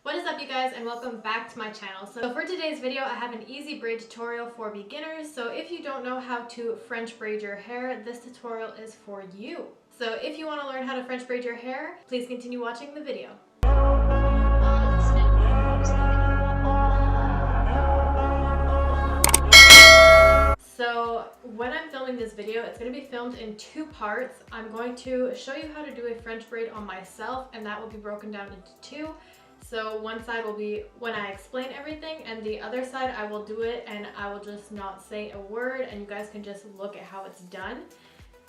What is up, you guys, and welcome back to my channel. So for today's video, I have an easy braid tutorial for beginners. So if you don't know how to French braid your hair, this tutorial is for you. So if you want to learn how to French braid your hair, please continue watching the video. So when I'm filming this video, it's going to be filmed in two parts. I'm going to show you how to do a French braid on myself, and that will be broken down into two. So one side will be when I explain everything, and the other side I will do it and I will just not say a word, and you guys can just look at how it's done.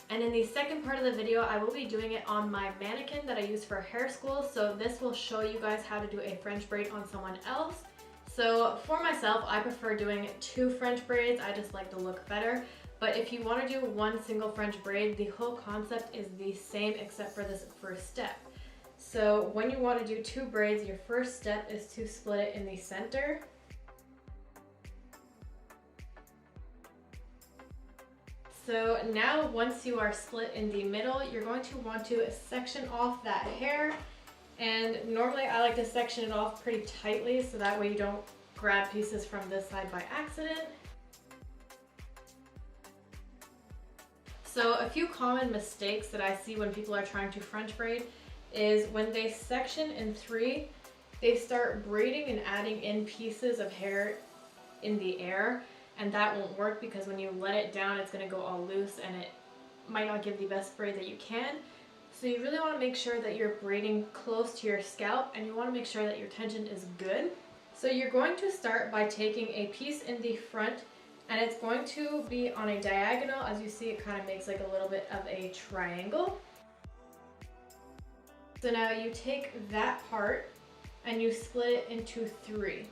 And in the second part of the video, I will be doing it on my mannequin that I use for hair school. So this will show you guys how to do a French braid on someone else. So for myself, I prefer doing two French braids. I just like to look better. But if you want to do one single French braid, the whole concept is the same except for this first step. So when you want to do two braids, your first step is to split it in the center. So now once you are split in the middle, you're going to want to section off that hair. And normally I like to section it off pretty tightly so that way you don't grab pieces from this side by accident. So a few common mistakes that I see when people are trying to French braid is when they section in three, they start braiding and adding in pieces of hair in the air, and that won't work because when you let it down, it's going to go all loose and it might not give the best braid that you can. So you really want to make sure that you're braiding close to your scalp, and you want to make sure that your tension is good. So you're going to start by taking a piece in the front, and it's going to be on a diagonal. As you see, it kind of makes like a little bit of a triangle. So now you take that part and you split it into three.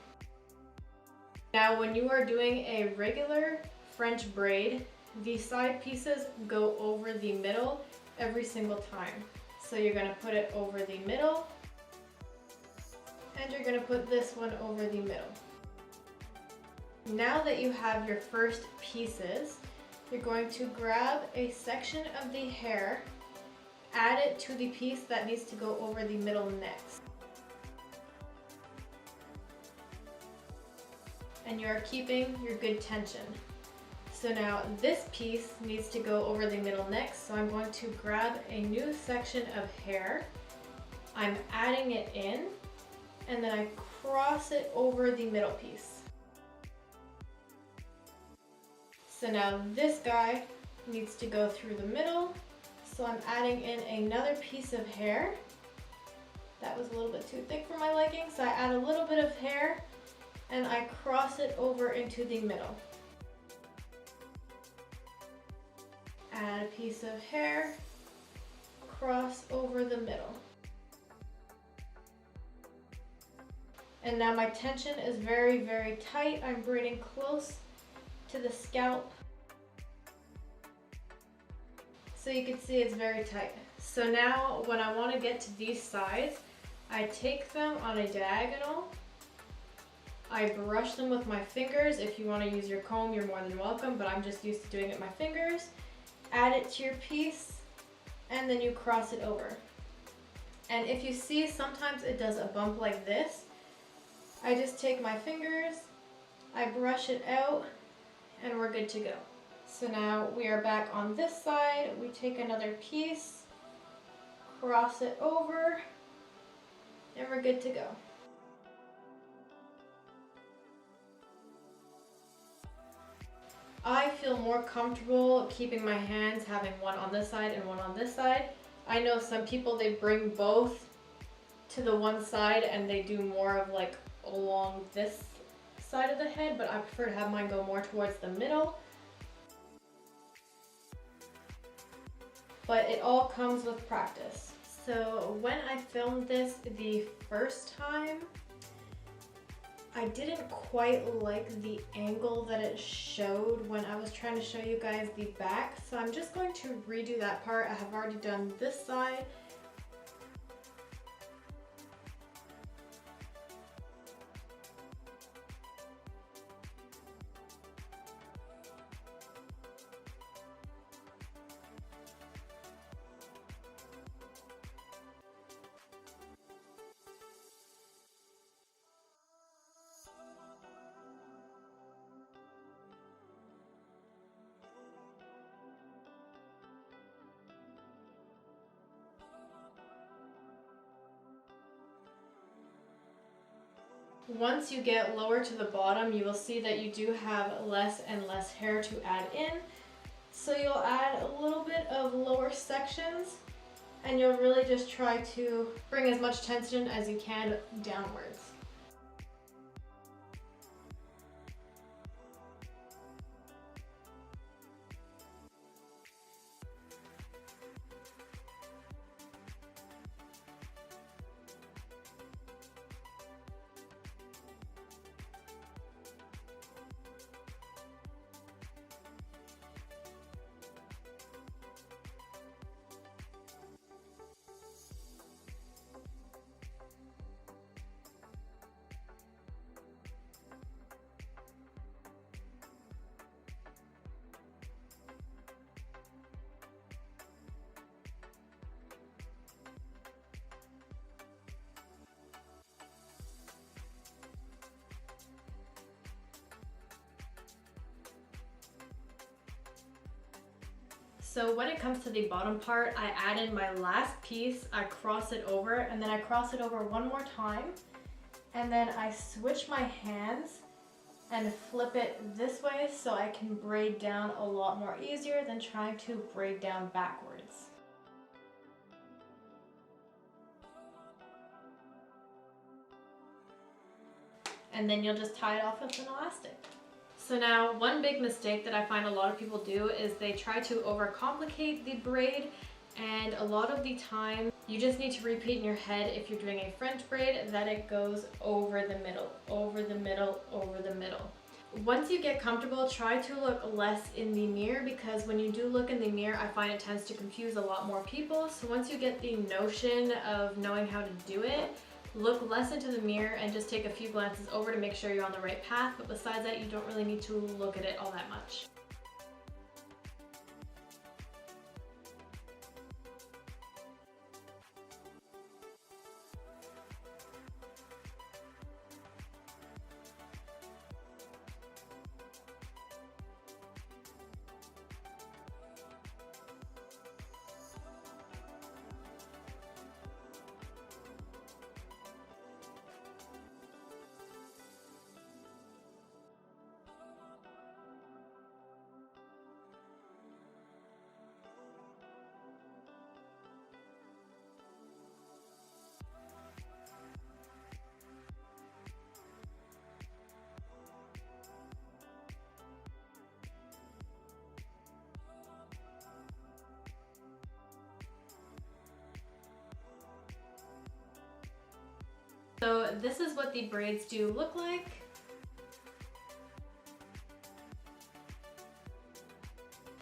Now when you are doing a regular French braid, the side pieces go over the middle every single time. So you're going to put it over the middle, and you're going to put this one over the middle. Now that you have your first pieces, you're going to grab a section of the hair, add it to the piece that needs to go over the middle next. And you are keeping your good tension. So now this piece needs to go over the middle next, so I'm going to grab a new section of hair. I'm adding it in, and then I cross it over the middle piece. So now this guy needs to go through the middle, so I'm adding in another piece of hair. That was a little bit too thick for my liking, so I add a little bit of hair and I cross it over into the middle. Add a piece of hair, cross over the middle. And now my tension is very, very tight. I'm braiding close to the scalp. So you can see it's very tight. So now when I want to get to these sides, I take them on a diagonal. I brush them with my fingers. If you want to use your comb, you're more than welcome, but I'm just used to doing it with my fingers. Add it to your piece, and then you cross it over. And if you see, sometimes it does a bump like this. I just take my fingers, I brush it out, and we're good to go. So now we are back on this side. We take another piece, cross it over, and we're good to go. I feel more comfortable keeping my hands having one on this side and one on this side. I know some people, they bring both to the one side and they do more of like along this side of the head, but I prefer to have mine go more towards the middle. But it all comes with practice. So when I filmed this the first time, I didn't quite like the angle that it showed when I was trying to show you guys the back. So I'm just going to redo that part. I have already done this side. Once you get lower to the bottom, you will see that you do have less and less hair to add in. So you'll add a little bit of lower sections, and you'll really just try to bring as much tension as you can downwards. So when it comes to the bottom part, I add in my last piece, I cross it over, and then I cross it over one more time, and then I switch my hands and flip it this way so I can braid down a lot more easier than trying to braid down backwards. And then you'll just tie it off with an elastic. So now, one big mistake that I find a lot of people do is they try to overcomplicate the braid, and a lot of the time you just need to repeat in your head, if you're doing a French braid, that it goes over the middle, over the middle, over the middle. Once you get comfortable, try to look less in the mirror, because when you do look in the mirror, I find it tends to confuse a lot more people. So once you get the notion of knowing how to do it, look less into the mirror and just take a few glances over to make sure you're on the right path, but besides that, you don't really need to look at it all that much. So this is what the braids do look like.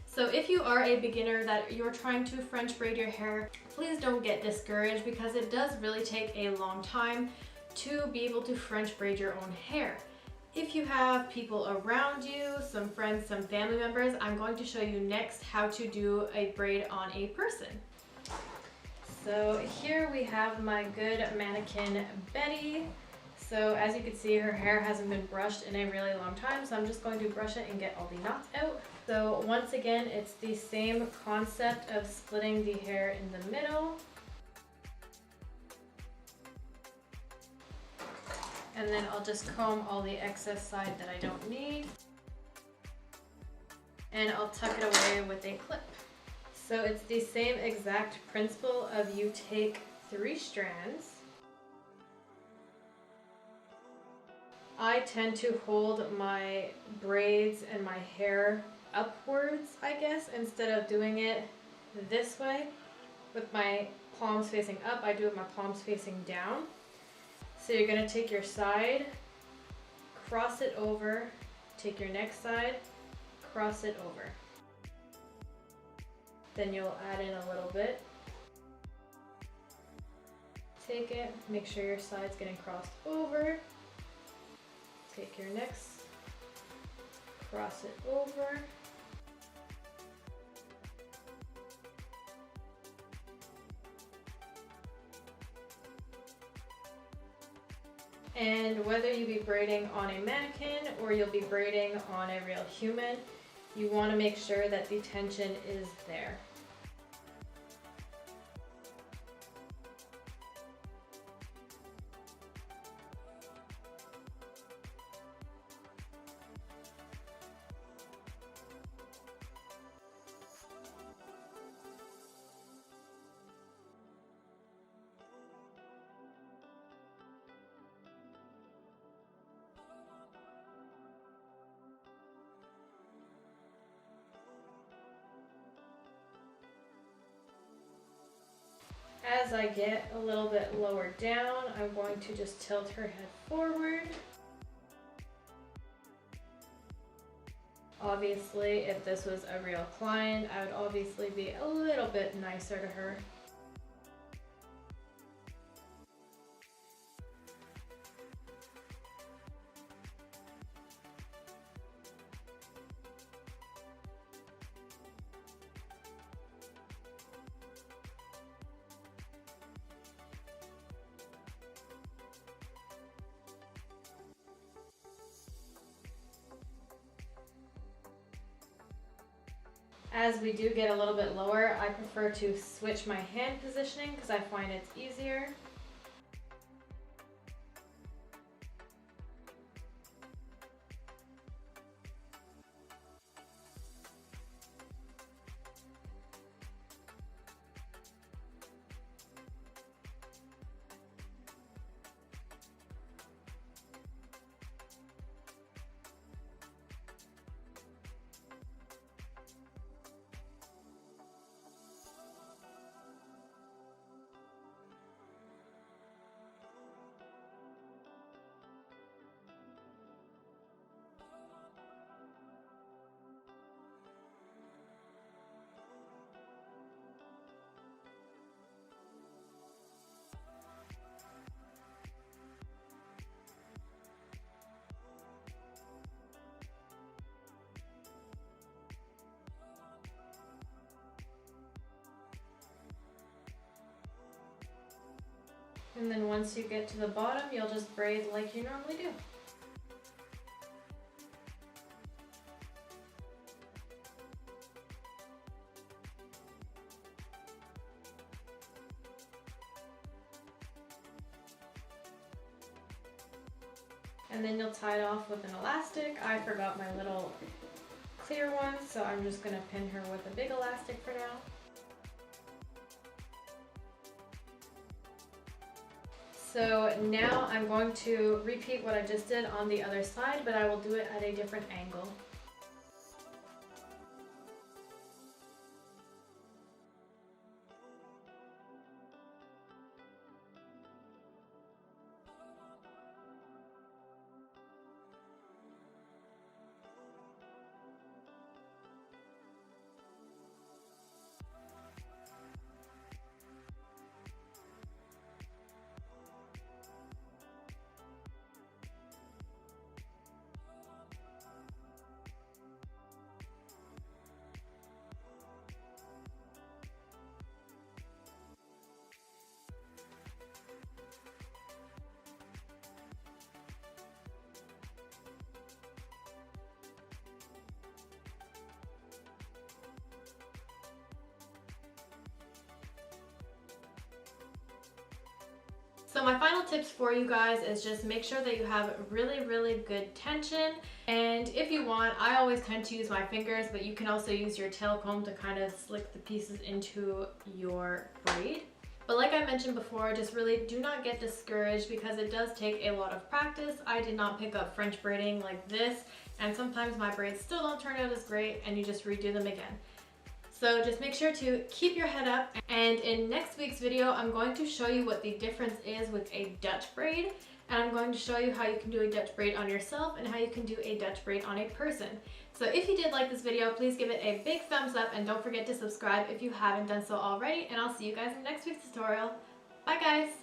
So if you are a beginner that you're trying to French braid your hair, please don't get discouraged, because it does really take a long time to be able to French braid your own hair. If you have people around you, some friends, some family members, I'm going to show you next how to do a braid on a person. So here we have my good mannequin Betty. So as you can see, her hair hasn't been brushed in a really long time, so I'm just going to brush it and get all the knots out. So once again, it's the same concept of splitting the hair in the middle. And then I'll just comb all the excess side that I don't need. And I'll tuck it away with a clip. So it's the same exact principle of you take 3 strands. I tend to hold my braids and my hair upwards, I guess, instead of doing it this way with my palms facing up. I do it with my palms facing down. So you're going to take your side, cross it over, take your next side, cross it over. Then you'll add in a little bit. Take it, make sure your side's getting crossed over. Take your next, cross it over. And whether you be braiding on a mannequin or you'll be braiding on a real human, you want to make sure that the tension is there. as I get a little bit lower down, I'm going to just tilt her head forward. Obviously, if this was a real client, I would obviously be a little bit nicer to her. As we do get a little bit lower, I prefer to switch my hand positioning because I find it's easier. And then once you get to the bottom, you'll just braid like you normally do. And then you'll tie it off with an elastic. I forgot my little clear one, so I'm just gonna pin her with a big elastic for now. So now I'm going to repeat what I just did on the other side, but I will do it at a different angle. So my final tips for you guys is just make sure that you have really good tension. And if you want, I always tend to use my fingers, but you can also use your tail comb to kind of slick the pieces into your braid. But like I mentioned before, just really do not get discouraged because it does take a lot of practice. I did not pick up French braiding like this, and sometimes my braids still don't turn out as great and you just redo them again. So just make sure to keep your head up, and in next week's video I'm going to show you what the difference is with a Dutch braid, and I'm going to show you how you can do a Dutch braid on yourself and how you can do a Dutch braid on a person. So if you did like this video, please give it a big thumbs up and don't forget to subscribe if you haven't done so already, and I'll see you guys in next week's tutorial. Bye guys!